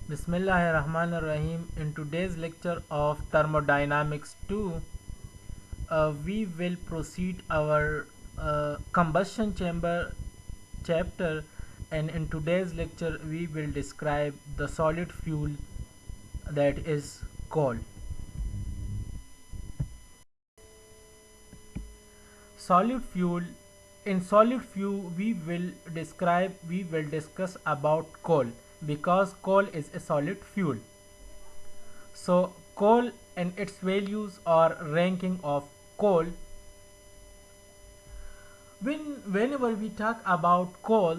Bismillahirrahmanirrahim. In today's lecture of Thermodynamics 2, we will proceed our combustion chamber chapter, and in today's lecture we will describe the solid fuel that is coal. Solid fuel. In solid fuel we will discuss about coal because coal is a solid fuel. So coal and its values or ranking of coal. Whenever we talk about coal,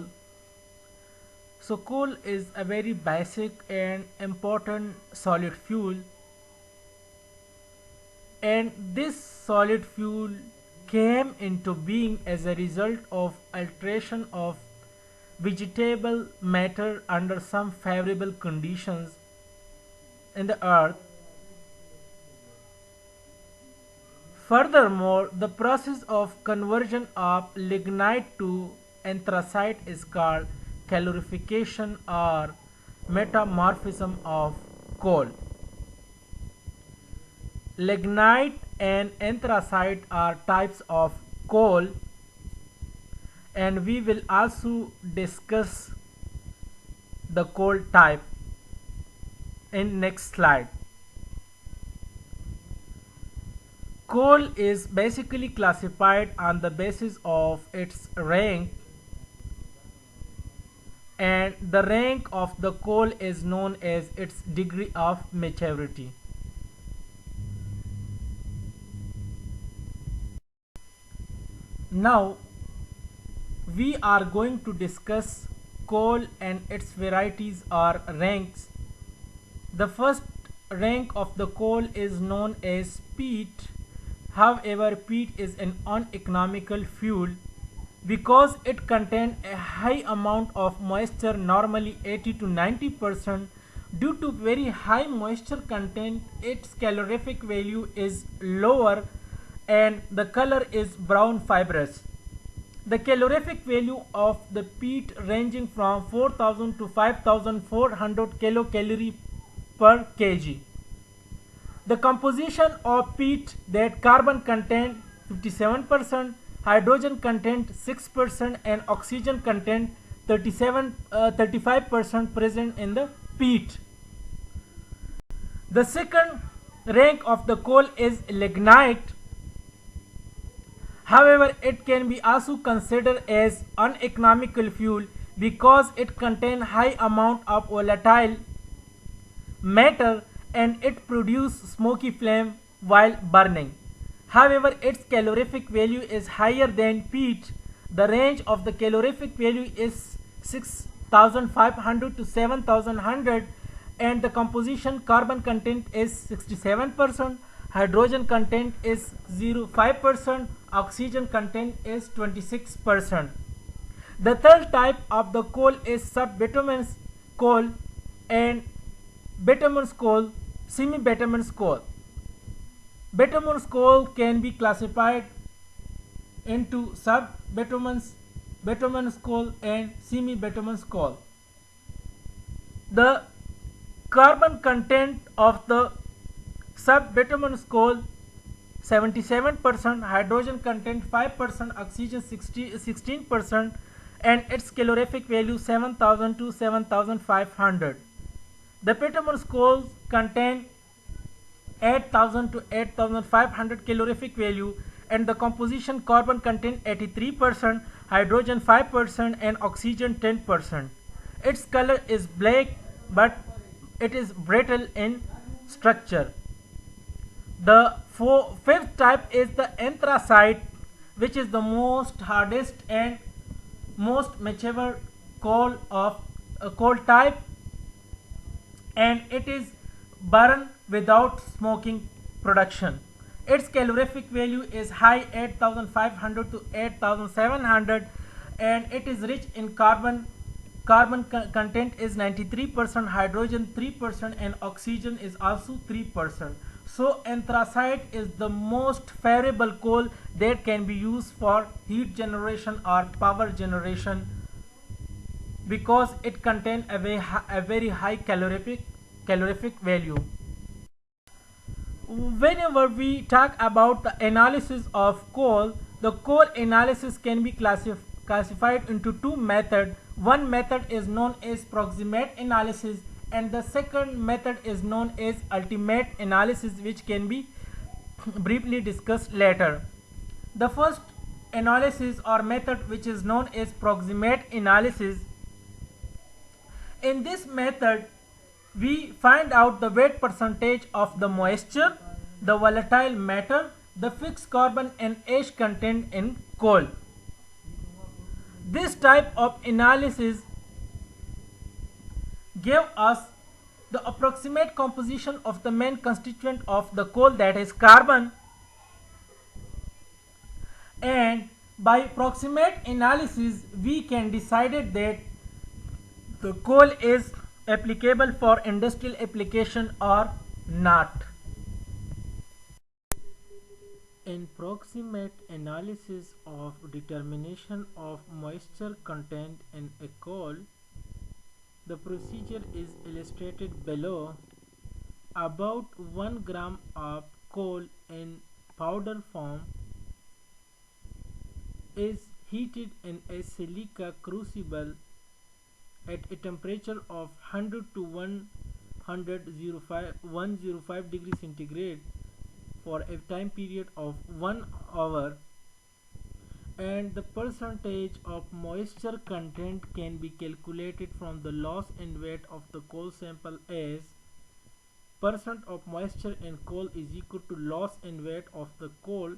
so coal is a very basic and important solid fuel, and this solid fuel came into being as a result of alteration of vegetable matter under some favorable conditions in the earth. Furthermore, the process of conversion of lignite to anthracite is called calorification or metamorphism of coal. Lignite and anthracite are types of coal, and we will also discuss the coal type in next slide. Coal is basically classified on the basis of its rank, and the rank of the coal is known as its degree of maturity. Now we are going to discuss coal and its varieties or ranks. The first rank of the coal is known as peat. However, peat is an uneconomical fuel because it contains a high amount of moisture, normally 80 to 90%. Due to very high moisture content, its calorific value is lower and the color is brown fibrous. The calorific value of the peat ranging from 4000 to 5400 kilocalorie per kg. The composition of peat, that carbon content 57%, hydrogen content 6%, and oxygen content 35% present in the peat. The second rank of the coal is lignite. However, it can be also considered as uneconomical fuel because it contains high amount of volatile matter and it produces smoky flame while burning. However, its calorific value is higher than peat. The range of the calorific value is 6500 to 7100, and the composition carbon content is 67%, hydrogen content is 0.5%, oxygen content is 26%. The third type of the coal is sub-bituminous coal and bituminous coal, semi-bituminous coal. Bituminous coal can be classified into sub-bituminous, bituminous coal and semi-bituminous coal. The carbon content of the sub-bituminous coal 77%, hydrogen content 5%, oxygen 16%, and its calorific value 7000 to 7500. The bituminous coals contain 8000 to 8500 calorific value, and the composition carbon content 83%, hydrogen 5%, and oxygen 10%. Its color is black, but it is brittle in structure. The fifth type is the anthracite, which is the most hardest and most mature coal of coal type, and it is burned without smoking production. Its calorific value is high, 8500 to 8700, and it is rich in carbon. Carbon content is 93%, hydrogen 3%, and oxygen is also 3%. So anthracite is the most favorable coal that can be used for heat generation or power generation because it contains a very high calorific value. Whenever we talk about the analysis of coal, the coal analysis can be classified into two methods. One method is known as proximate analysis and the second method is known as ultimate analysis, which can be briefly discussed later. The first analysis or method, which is known as proximate analysis, in this method we find out the weight percentage of the moisture, the volatile matter, the fixed carbon and ash content in coal. This type of analysis gave us the approximate composition of the main constituent of the coal, that is carbon, and by proximate analysis we can decide that the coal is applicable for industrial application or not. In proximate analysis of determination of moisture content in a coal, the procedure is illustrated below. About 1 gram of coal in powder form is heated in a silica crucible at a temperature of 100 to 105 degrees centigrade for a time period of 1 hour, and the percentage of moisture content can be calculated from the loss in weight of the coal sample as percent of moisture in coal is equal to loss in weight of the coal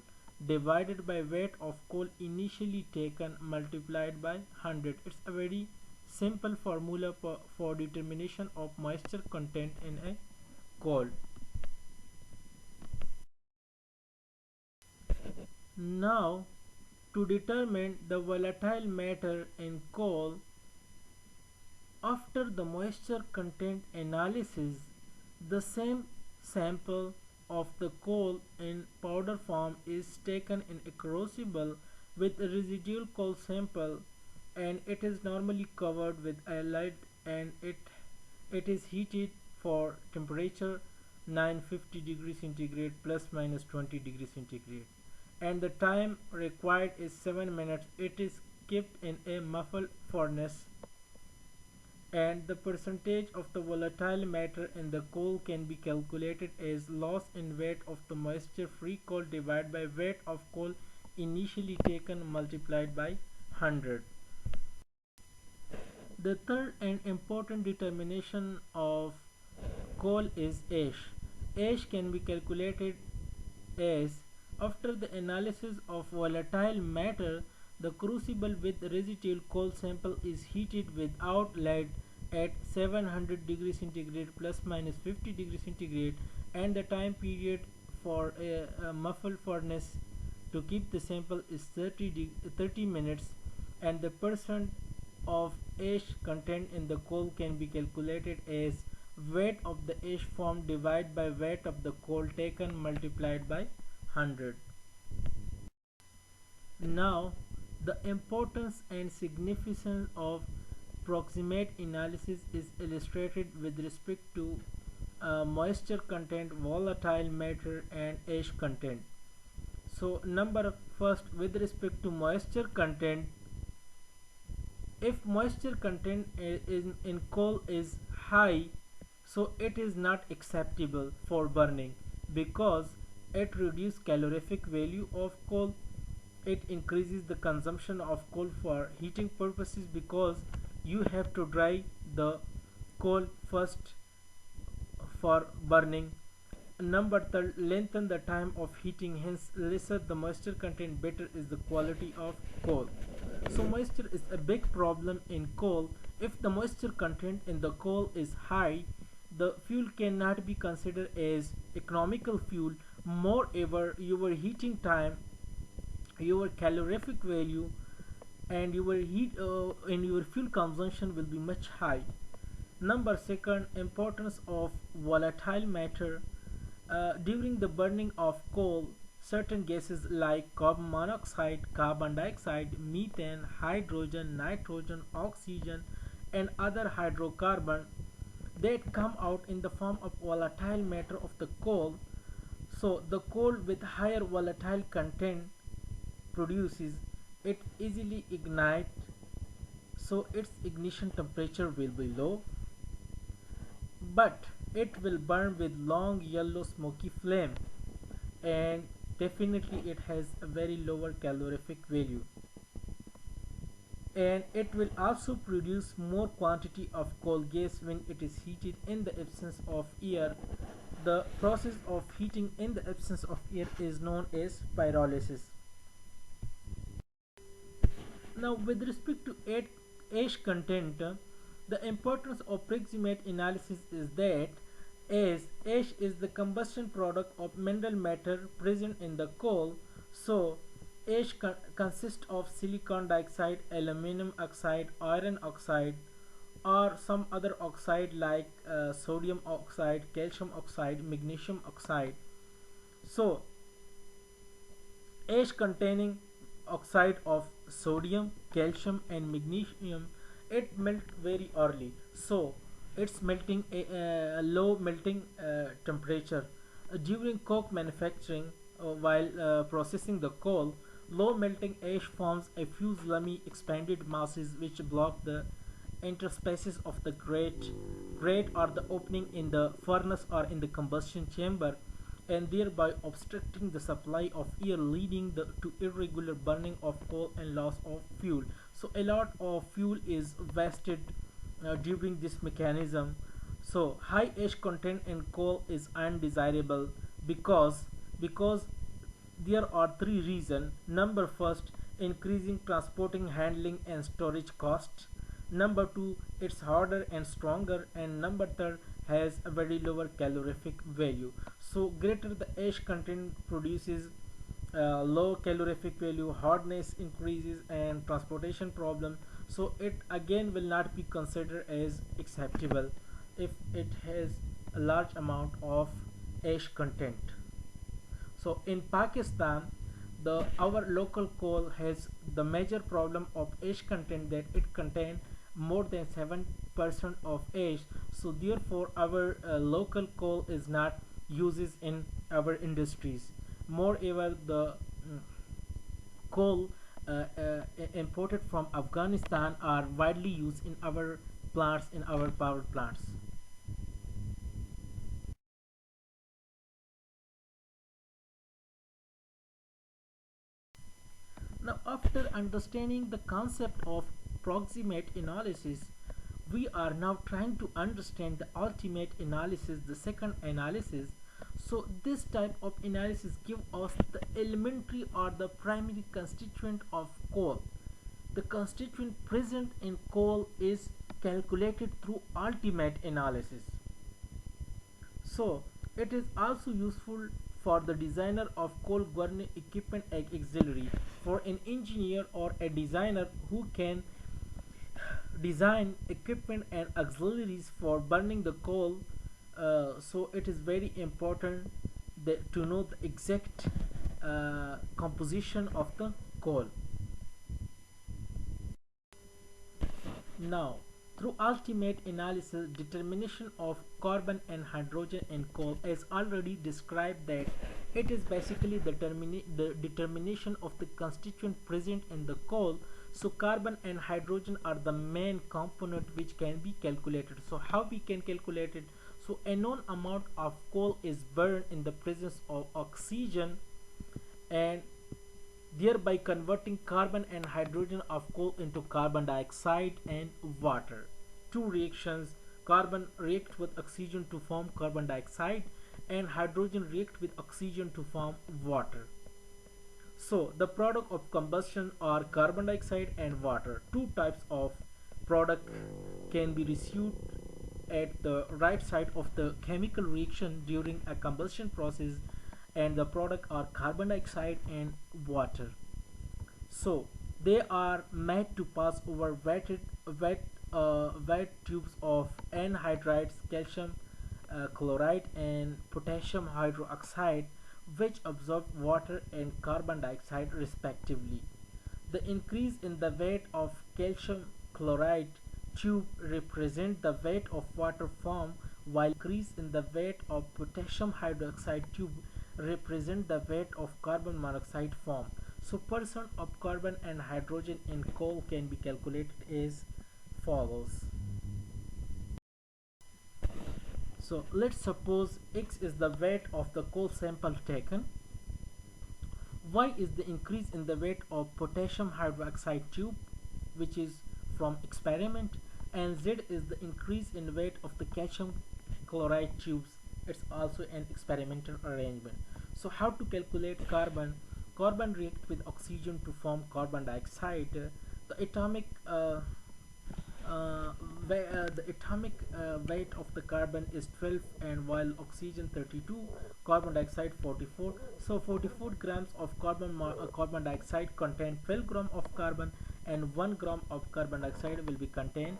divided by weight of coal initially taken multiplied by 100. It's a very simple formula for determination of moisture content in a coal. Now, to determine the volatile matter in coal, after the moisture content analysis, the same sample of the coal in powder form is taken in a crucible with a residual coal sample, and it is normally covered with a lid, and it is heated for temperature 950 degrees centigrade plus minus 20 degrees centigrade, and the time required is 7 minutes. It is kept in a muffled furnace, and the percentage of the volatile matter in the coal can be calculated as loss in weight of the moisture free coal divided by weight of coal initially taken multiplied by 100. The third and important determination of coal is ash. Ash can be calculated as, after the analysis of volatile matter, the crucible with residual coal sample is heated without lead at 700 degrees centigrade plus minus 50 degrees centigrade, and the time period for a muffled furnace to keep the sample is 30 minutes, and the percent of ash content in the coal can be calculated as weight of the ash formed divided by weight of the coal taken multiplied by 100. Now, the importance and significance of proximate analysis is illustrated with respect to moisture content, volatile matter and ash content. So first, with respect to moisture content, if moisture content in coal is high, so it is not acceptable for burning because it reduces calorific value of coal. It increases the consumption of coal for heating purposes because you have to dry the coal first for burning. Number third, lengthen the time of heating, hence lesser the moisture content, better is the quality of coal. So moisture is a big problem in coal. If the moisture content in the coal is high, the fuel cannot be considered as economical fuel. Moreover, your heating time, your calorific value and your heat and your fuel consumption will be much high. Number second, importance of volatile matter. During the burning of coal, certain gases like carbon monoxide, carbon dioxide, methane, hydrogen, nitrogen, oxygen and other hydrocarbon that come out in the form of volatile matter of the coal. So the coal with higher volatile content produces it easily ignite, so its ignition temperature will be low, but it will burn with long yellow smoky flame, and definitely it has a very lower calorific value, and it will also produce more quantity of coal gas when it is heated in the absence of air. The process of heating in the absence of air is known as pyrolysis. Now, with respect to ash content, the importance of proximate analysis is that as ash is the combustion product of mineral matter present in the coal, so ash consists of silicon dioxide, aluminum oxide, iron oxide, or some other oxide like sodium oxide, calcium oxide, magnesium oxide. So ash containing oxide of sodium, calcium and magnesium, it melt very early, so it's melting a low melting temperature. During coke manufacturing, while processing the coal, low melting ash forms a few slimy expanded masses which block the interspaces of the grate or the opening in the furnace or in the combustion chamber, and thereby obstructing the supply of air, leading to irregular burning of coal and loss of fuel. So a lot of fuel is wasted during this mechanism. So high ash content in coal is undesirable because there are three reasons. Number first, increasing transporting, handling and storage costs. Number two, it's harder and stronger, and number third, has a very lower calorific value. So greater the ash content produces low calorific value, hardness increases and transportation problem, so it again will not be considered as acceptable if it has a large amount of ash content. So in Pakistan, the our local coal has the major problem of ash content, that it contains more than 7% of ash. So therefore our local coal is not uses in our industries. Moreover, the coal imported from Afghanistan are widely used in our plants, in our power plants. Now, after understanding the concept of proximate analysis, we are now trying to understand the ultimate analysis, the second analysis. So this type of analysis give us the elementary or the primary constituent of coal. The constituent present in coal is calculated through ultimate analysis. So it is also useful for the designer of coal burning equipment and auxiliary, for an engineer or a designer who can design equipment and auxiliaries for burning the coal. So it is very important to know the exact composition of the coal. Now, through ultimate analysis, determination of carbon and hydrogen in coal, as already described, that it is basically the determination of the constituent present in the coal. So carbon and hydrogen are the main component which can be calculated. So how we can calculate it? So a known amount of coal is burned in the presence of oxygen, and thereby converting carbon and hydrogen of coal into carbon dioxide and water. Two reactions: carbon react with oxygen to form carbon dioxide, and hydrogen react with oxygen to form water. So the product of combustion are carbon dioxide and water. Two types of product can be received at the right side of the chemical reaction during a combustion process, and the product are carbon dioxide and water. So they are made to pass over wet tubes of anhydrides, calcium chloride and potassium hydroxide, which absorb water and carbon dioxide respectively. The increase in the weight of calcium chloride tube represent the weight of water formed, while increase in the weight of potassium hydroxide tube represent the weight of carbon monoxide formed. So percent of carbon and hydrogen in coal can be calculated as follows. So let's suppose X is the weight of the coal sample taken, Y is the increase in the weight of potassium hydroxide tube which is from experiment, and Z is the increase in weight of the calcium chloride tubes. It's also an experimental arrangement. So how to calculate carbon? Carbon react with oxygen to form carbon dioxide. The atomic the atomic weight of the carbon is 12, and while oxygen 32, carbon dioxide 44. So 44 grams of carbon dioxide contain 12 gram of carbon, and 1 gram of carbon dioxide will be contain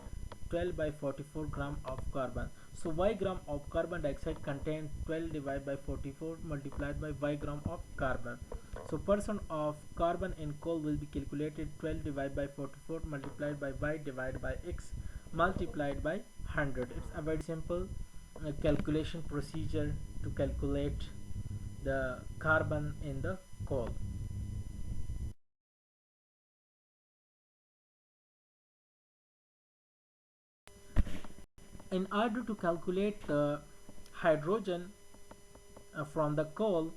12 by 44 gram of carbon. So y gram of carbon dioxide contain 12 divided by 44 multiplied by y gram of carbon. So percent of carbon in coal will be calculated 12 divided by 44 multiplied by y divided by x multiplied by 100. It's a very simple calculation procedure to calculate the carbon in the coal. In order to calculate the hydrogen from the coal,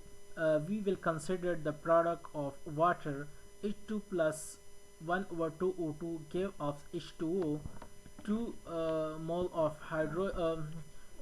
we will consider the product of water. H2 plus 1 over 2 O2 give us H2O. 2 mole of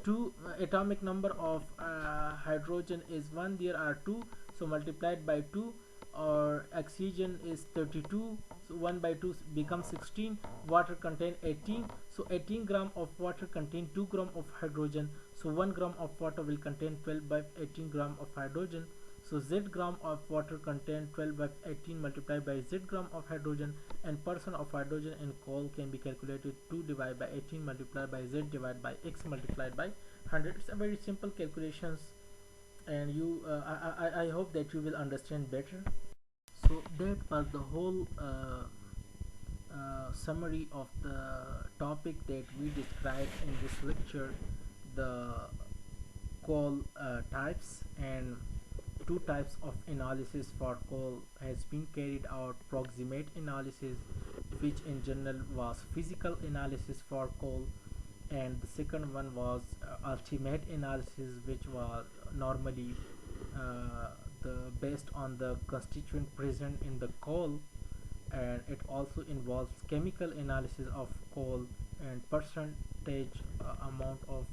2 atomic number of hydrogen is 1. There are 2, so multiplied by 2, or oxygen is 32, so 1 by 2 becomes 16. Water contain 18, so 18 gram of water contain 2 gram of hydrogen, so 1 gram of water will contain 12 by 18 gram of hydrogen. So Z gram of water contain 12 by 18 multiplied by Z gram of hydrogen, and percent of hydrogen in coal can be calculated 2 divided by 18 multiplied by Z divided by X multiplied by 100. It's a very simple calculations, and I hope that you will understand better. So that was the whole summary of the topic that we described in this lecture, the coal types. And two types of analysis for coal has been carried out: proximate analysis, which in general was physical analysis for coal, and the second one was ultimate analysis, which was normally the based on the constituent present in the coal, and it also involves chemical analysis of coal and percentage amount of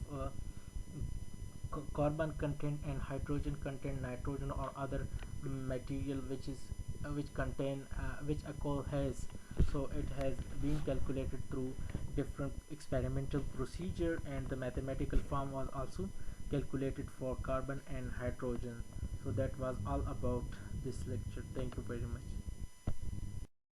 carbon content and hydrogen content, nitrogen or other material which contain which a coal has. So it has been calculated through different experimental procedure, and the mathematical form was also calculated for carbon and hydrogen. So that was all about this lecture. Thank you very much.